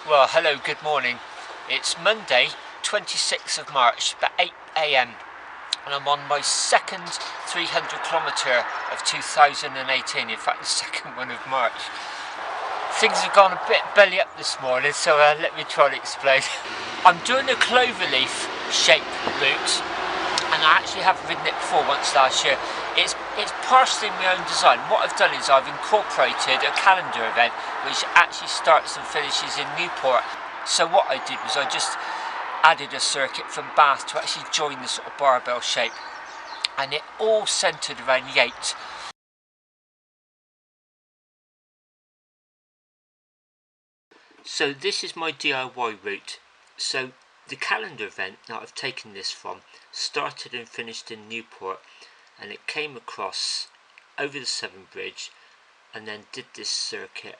Well, hello, good morning. It's Monday, 26th of March, about 8 a.m. and I'm on my second 300 kilometre of 2018, in fact the second one of March. Things have gone a bit belly up this morning, so let me try to explain. I'm doing a cloverleaf shape route, and I actually have ridden it before once last year. It's partially my own design. What I've done is I've incorporated a calendar event which actually starts and finishes in Newport. So what I did was I just added a circuit from Bath to actually join the sort of barbell shape, and it all centred around Yate. So this is my DIY route. So the calendar event that I've taken this from started and finished in Newport, and it came across over the Severn Bridge and then did this circuit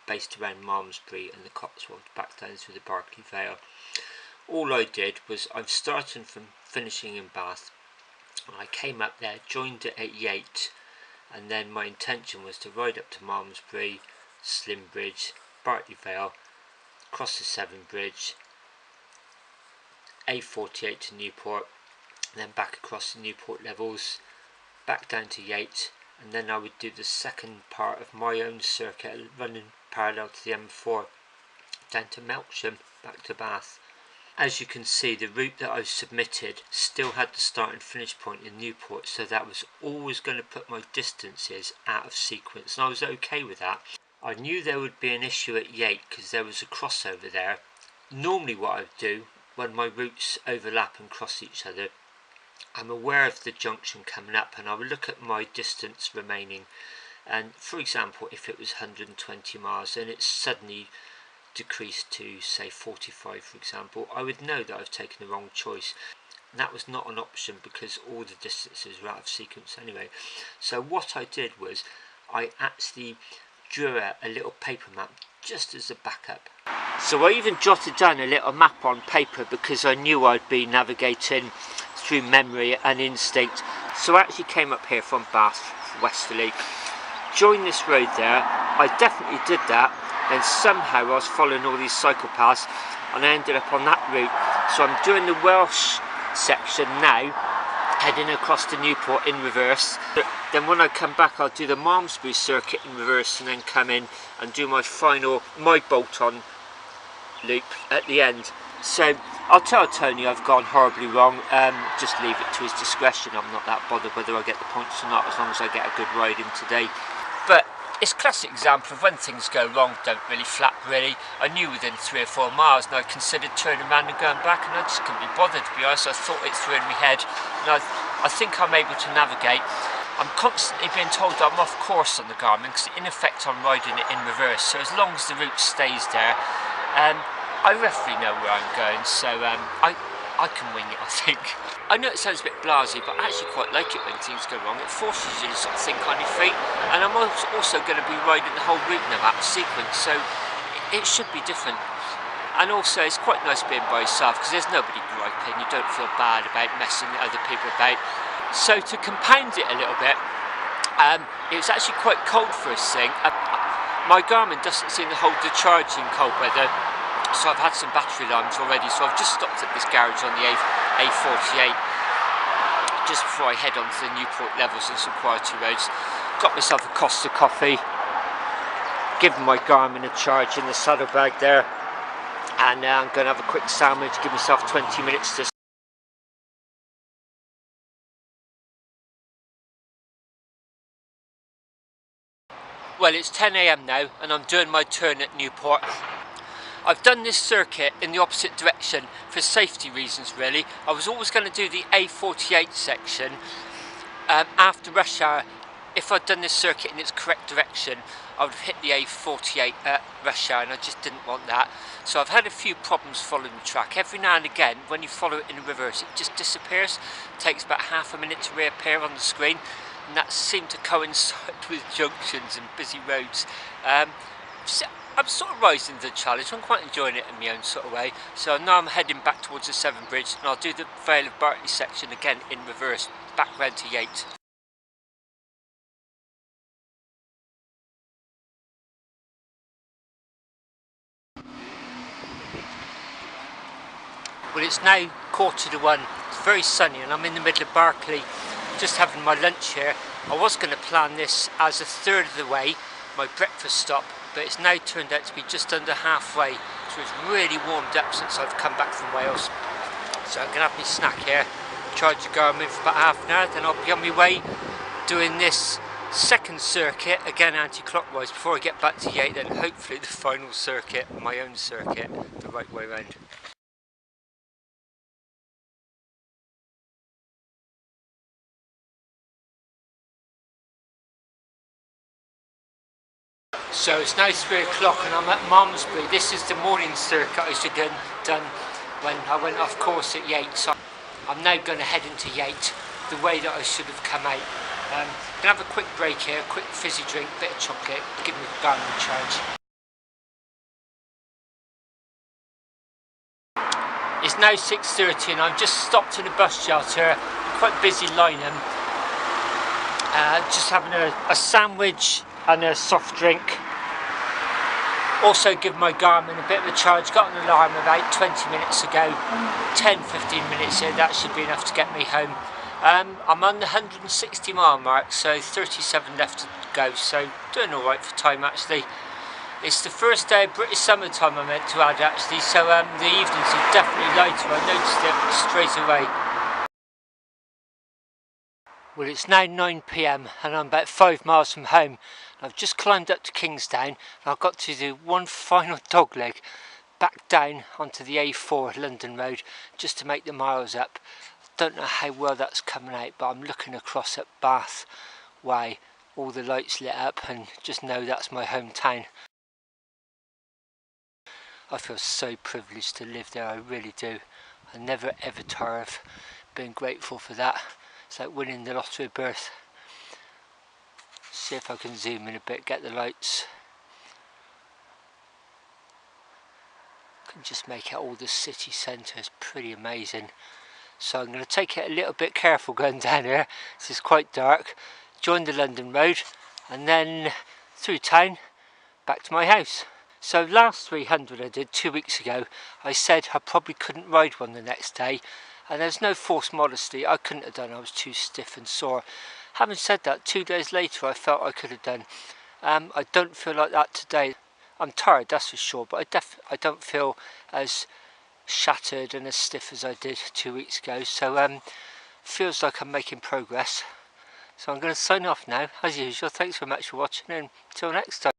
based around Malmesbury and the Cotswolds back down through the Berkeley Vale. All I did was I'm starting from finishing in Bath, and I came up there, joined it at Yate, and then my intention was to ride up to Malmesbury, Slimbridge, Berkeley Vale, cross the Severn Bridge, A48 to Newport, then back across the Newport levels, back down to Yate, and then I would do the second part of my own circuit running parallel to the M4 down to Melksham, back to Bath. As you can see, the route that I've submitted still had the start and finish point in Newport, so that was always going to put my distances out of sequence, and I was okay with that. I knew there would be an issue at Yate because there was a crossover there. Normally what I would do when my routes overlap and cross each other, I'm aware of the junction coming up and I would look at my distance remaining, and for example if it was 120 miles and it's suddenly decreased to say 45 for example, I would know that I've taken the wrong choice, and that was not an option because all the distances were out of sequence anyway. So what I did was I actually drew out a little paper map just as a backup. So I even jotted down a little map on paper because I knew I'd be navigating through memory and instinct. So I actually came up here from Bath westerly, joined this road there. I definitely did that, and somehow I was following all these cycle paths and I ended up on that route. So I'm doing the Welsh section now, heading across to Newport in reverse. Then when I come back I'll do the Malmesbury circuit in reverse and then come in and do my bolt-on loop at the end. So I'll tell Tony I've gone horribly wrong, just leave it to his discretion. I'm not that bothered whether I get the points or not, as long as I get a good ride in today. But it's a classic example of when things go wrong, don't really flap really. I knew within 3 or 4 miles and I considered turning around and going back, and I just couldn't be bothered, to be honest. I thought it through in my head, and I think I'm able to navigate. I'm constantly being told that I'm off course on the Garmin because in effect I'm riding it in reverse, so as long as the route stays there, I roughly know where I'm going, so I can wing it, I think. I know it sounds a bit blasé, but I actually quite like it when things go wrong. It forces you to sort of think on your feet, and I'm also going to be riding the whole route now out of sequence, so it should be different. And also it's quite nice being by yourself because there's nobody griping, you don't feel bad about messing other people about. So to compound it a little bit, it was actually quite cold for us thing. My Garmin doesn't seem to hold the charge in cold weather, so I've had some battery alarms already, so I've just stopped at this garage on the A48 just before I head on to the Newport levels and some quieter roads. Got myself a Costa coffee, given my Garmin a charge in the saddlebag there, and I'm going to have a quick sandwich, give myself 20 minutes to. Well, it's 10 a.m. now and I'm doing my turn at Newport. I've done this circuit in the opposite direction for safety reasons really. I was always going to do the A48 section after rush hour. If I'd done this circuit in its correct direction, I would have hit the A48 at rush hour, and I just didn't want that. So I've had a few problems following the track. Every now and again, when you follow it in reverse, it just disappears. It takes about half a minute to reappear on the screen, and that seemed to coincide with junctions and busy roads. So I'm sort of rising to the challenge. I'm quite enjoying it in my own sort of way. So now I'm heading back towards the Severn Bridge, and I'll do the Vale of Berkeley section again in reverse, back round to Yate. Well, it's now 1:45. It's very sunny and I'm in the middle of Barclay, just having my lunch here. I was going to plan this as a third of the way, my breakfast stop, but it's now turned out to be just under halfway, so it's really warmed up since I've come back from Wales. So I'm going to have my snack here, charge the Garmin for about half an hour, then I'll be on my way doing this second circuit, again anti-clockwise, before I get back to Yate, then hopefully the final circuit, my own circuit, the right way round. So it's now 3 o'clock and I'm at Malmesbury. This is the morning circuit I should have done when I went off course at Yate. So I'm now going to head into Yate the way that I should have come out. I'm going to have a quick break here, quick fizzy drink, bit of chocolate, give me the Garmin charge. It's now 6:30 and I've just stopped in a bus shelter, quite busy line, just having a sandwich and a soft drink. Also give my Garmin a bit of a charge, got an alarm about 20 minutes ago, 10-15 minutes here, that should be enough to get me home. I'm on the 160 mile mark, so 37 left to go, so doing alright for time actually. It's the first day of British summertime I meant to add actually, so the evenings are definitely lighter, I noticed it straight away. Well, it's now 9 PM and I'm about 5 miles from home. I've just climbed up to Kingsdown and I've got to do one final dog leg back down onto the A4 London Road just to make the miles up. Don't know how well that's coming out, but I'm looking across at Bath Way, all the lights lit up, and just know that's my hometown. I feel so privileged to live there, I really do. I never ever tire of being grateful for that. It's like winning the lottery of birth. See if I can zoom in a bit, get the lights. Can just make out all the city centre, it's pretty amazing. So I'm going to take it a little bit careful going down here. This is quite dark. Join the London Road and then through town back to my house. So last 300 I did 2 weeks ago, I said I probably couldn't ride one the next day, and there's no false modesty, I couldn't have done, I was too stiff and sore. Having said that, 2 days later I felt I could have done. I don't feel like that today. I'm tired, that's for sure, but I don't feel as shattered and as stiff as I did 2 weeks ago, so feels like I'm making progress. So I'm going to sign off now, as usual. Thanks very much for watching, and until next time.